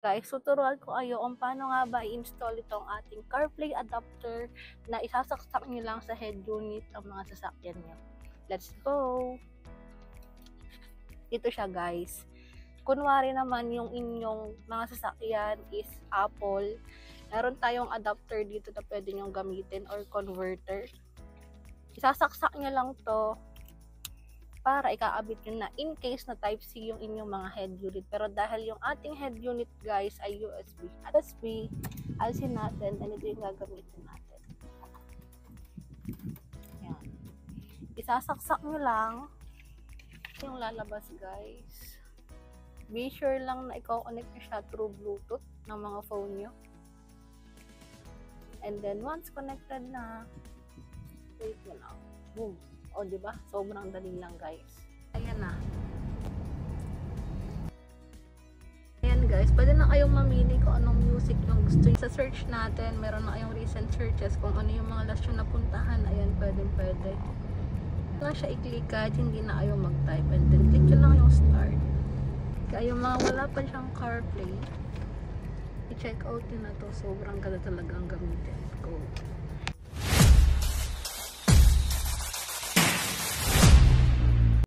Guys, tuturuan ko kayo kung paano nga ba i-install itong ating CarPlay adapter na isasaksak nyo lang sa head unit ng mga sasakyan nyo. Let's go! Ito siya guys. Kunwari naman yung inyong mga sasakyan is Apple. Meron tayong adapter dito na pwede nyong gamitin or converter. Isasaksak nyo lang to para ikaabit nyo na in case na Type-C yung inyong mga head unit. Pero dahil yung ating head unit guys ay USB, alisin natin, and ito yung gagamitin natin. Yan. Isasaksak nyo lang yung lalabas guys. Be sure lang na i-connect nyo siya through Bluetooth ng mga phone nyo. And then once connected na, wait mo lang. Boom! O, diba? Sobrang dali lang, guys. Ayan na. Ayan, guys. Pwede na kayong mamili kung anong music yung gusto nyo. Sa search natin, meron na kayong recent searches kung ano yung mga last yung napuntahan. Ayan, pwede. Lang siya i-click kahit hindi na kayo mag-type. And then, click nyo lang yung start. Kaya yung mga wala pa siyang CarPlay, i-check out nyo na to. Sobrang ganda talagang gamitin. Go!